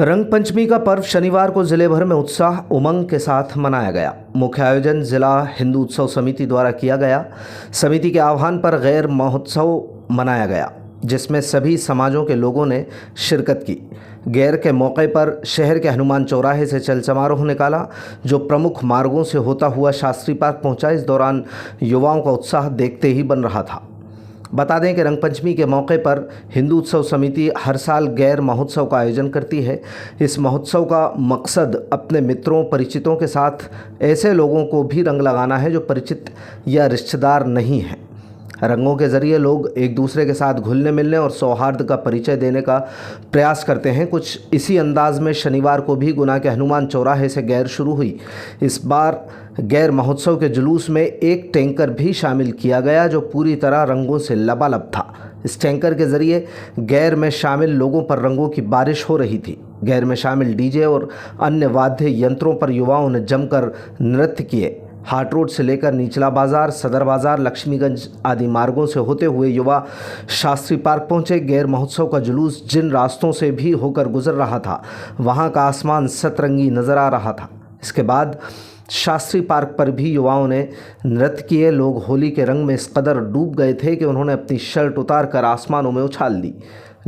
रंग पंचमी का पर्व शनिवार को जिले भर में उत्साह उमंग के साथ मनाया गया। मुख्य आयोजन जिला हिंदू उत्सव समिति द्वारा किया गया। समिति के आह्वान पर गैर महोत्सव मनाया गया, जिसमें सभी समाजों के लोगों ने शिरकत की। गैर के मौके पर शहर के हनुमान चौराहे से चल समारोह निकाला, जो प्रमुख मार्गों से होता हुआ शास्त्री पार्क पहुंचा। इस दौरान युवाओं का उत्साह देखते ही बन रहा था। बता दें कि रंग पंचमी के मौके पर हिंदू उत्सव समिति हर साल गैर महोत्सव का आयोजन करती है। इस महोत्सव का मकसद अपने मित्रों परिचितों के साथ ऐसे लोगों को भी रंग लगाना है जो परिचित या रिश्तेदार नहीं हैं। रंगों के जरिए लोग एक दूसरे के साथ घुलने मिलने और सौहार्द का परिचय देने का प्रयास करते हैं। कुछ इसी अंदाज में शनिवार को भी गुना के हनुमान चौराहे से गैर शुरू हुई। इस बार गैर महोत्सव के जुलूस में एक टैंकर भी शामिल किया गया, जो पूरी तरह रंगों से लबालब था। इस टैंकर के जरिए गैर में शामिल लोगों पर रंगों की बारिश हो रही थी। गैर में शामिल डीजे और अन्य वाद्य यंत्रों पर युवाओं ने जमकर नृत्य किए। हाट रोड से लेकर निचला बाजार, सदर बाजार, लक्ष्मीगंज आदि मार्गों से होते हुए युवा शास्त्री पार्क पहुंचे। गैर महोत्सव का जुलूस जिन रास्तों से भी होकर गुजर रहा था, वहां का आसमान सतरंगी नजर आ रहा था। इसके बाद शास्त्री पार्क पर भी युवाओं ने नृत्य किए। लोग होली के रंग में इस कदर डूब गए थे कि उन्होंने अपनी शर्ट उतार कर आसमानों में उछाल दी,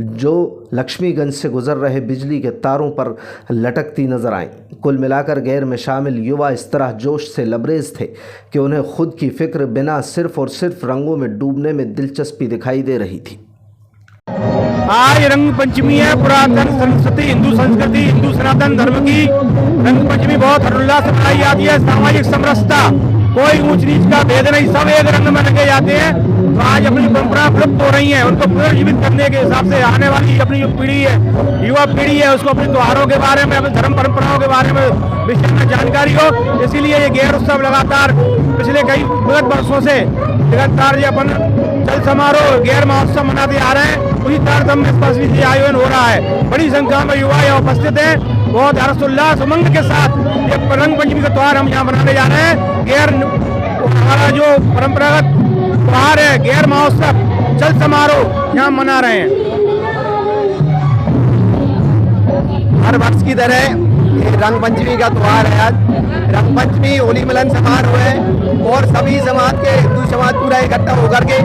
जो लक्ष्मीगंज से गुजर रहे बिजली के तारों पर लटकती नजर आईं। कुल मिलाकर गैर में शामिल युवा इस तरह जोश से लबरेज थे कि उन्हें खुद की फिक्र बिना सिर्फ और सिर्फ रंगों में डूबने में दिलचस्पी दिखाई दे रही थी। आज रंग पंचमी है। पुरातन संस्कृति, हिंदू संस्कृति, हिंदू सनातन धर्म की रंग पंचमी बहुत हर्षोल्लास से मनाई जाती है। सामाजिक समरसता, कोई ऊंच नीच का भेद नहीं, सब एक रंग में रंगे जाते हैं। तो आज अपनी परंपरा विलुप्त हो रही है, उनको पुनर्जीवित करने के हिसाब से आने वाली अपनी जो पीढ़ी है, युवा पीढ़ी है, उसको अपने त्योहारों के बारे में, अपने धर्म परंपराओं के बारे में विशेष में जानकारी हो। इसीलिए ये गैर उत्सव लगातार पिछले कई विगत वर्षों से लगातार ये अपन चल समारोह गैर महोत्सव मनाते आ रहे हैं। उसी तारतम्य में आयोजन हो रहा है। बड़ी संख्या में युवा यहाँ उपस्थित हैं। बहुत हर्षोल्लास उमंग के साथ ये रंग पंचमी का त्योहार हम यहाँ मनाने जा रहे हैं। गैर हमारा जो परंपरागत त्योहार है गैर महोत्सव चल समारोह यहाँ मना रहे हैं। हर वर्ष की तरह ये रंग पंचमी का त्योहार है। आज रंग पंचमी होली मिलन समारोह है और सभी समाज के, हिंदू समाज पूरा इकट्ठा होकर के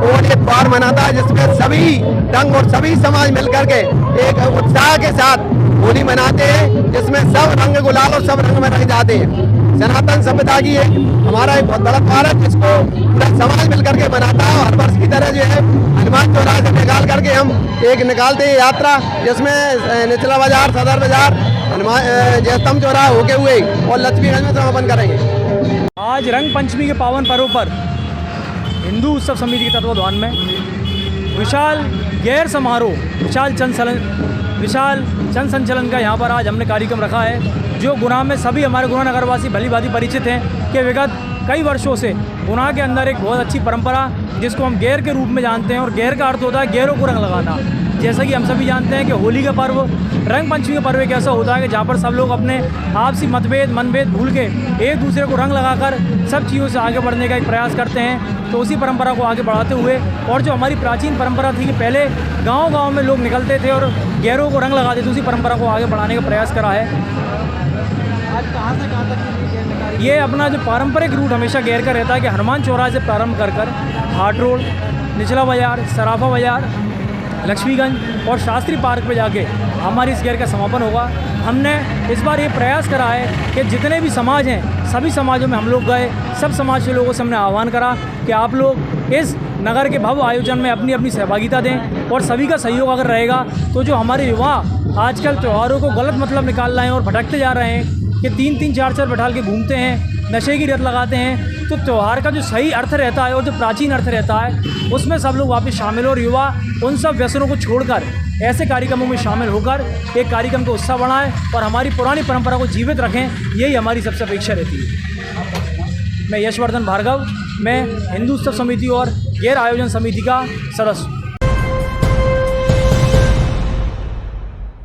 और ये त्योहार मनाता है, जिसमें सभी रंग और सभी समाज मिलकर के एक उत्साह के साथ होली मनाते हैं, जिसमें सब रंग गुलाल और सब रंग में रंग जाते हैं। सनातन सभ्यता की हमारा एक बहुत बड़ा त्योहार है, जिसको पूरा समाज मिलकर के मनाता है। हर वर्ष की तरह जो है हनुमान चौराहे से निकाल करके हम एक निकालते हैं यात्रा, जिसमें निचला बाजार, सदर बाजार, हनुमान जयस्तंभ चौराहा होके हुए और लक्ष्मीगंज में समापन करेंगे। आज रंग पंचमी के पावन पर्व पर हिंदू उत्सव समिति के तत्वाधान में विशाल गैर समारोह, विशाल जन संचलन का यहाँ पर आज हमने कार्यक्रम रखा है, जो गुना में सभी हमारे गुना नगरवासी भली भांति परिचित हैं कि विगत कई वर्षों से गुना के अंदर एक बहुत अच्छी परंपरा, जिसको हम गैर के रूप में जानते हैं, और गैर का अर्थ होता है गैरों को रंग लगाना। जैसा कि हम सभी जानते हैं कि होली का पर्व, रंग पंचमी का पर्व एक ऐसा होता है कि जहाँ पर सब लोग अपने आपसी मनभेद भूल के एक दूसरे को रंग लगाकर सब चीज़ों से आगे बढ़ने का एक प्रयास करते हैं। तो उसी परंपरा को आगे बढ़ाते हुए, और जो हमारी प्राचीन परंपरा थी कि पहले गांव-गांव में लोग निकलते थे और गैरों को रंग लगाते थे, उसी परंपरा को आगे बढ़ाने का प्रयास करा है। आज कहाँ से कहाँ तक ये अपना जो पारंपरिक रूट हमेशा गैर का रहता है कि हनुमान चौराहे से प्रारंभ कर हाट रोड, निचला बाजार, सराफा बाजार, लक्ष्मीगंज और शास्त्री पार्क पे जाके हमारी इस गैर का समापन होगा। हमने इस बार ये प्रयास करा है कि जितने भी समाज हैं, सभी समाजों में हम लोग गए, सब समाज के लोगों से हमने आह्वान करा कि आप लोग इस नगर के भव्य आयोजन में अपनी अपनी सहभागिता दें, और सभी का सहयोग अगर रहेगा तो जो हमारे युवा आजकल त्योहारों को गलत मतलब निकाल रहे हैं और भटकते जा रहे हैं कि 3-3, 4-4 बैठाल के घूमते हैं, नशे की लत लगाते हैं, तो त्यौहार का जो सही अर्थ रहता है और जो प्राचीन अर्थ रहता है, उसमें सब लोग वापस शामिल हो और युवा उन सब व्यसनों को छोड़कर ऐसे कार्यक्रमों में शामिल होकर एक कार्यक्रम को उत्साह बढ़ाएं और हमारी पुरानी परंपरा को जीवित रखें। यही हमारी सबसे अपेक्षा रहती है। मैं यशवर्धन भार्गव, मैं हिंदू उत्सव समिति और गैर आयोजन समिति का सदस्य।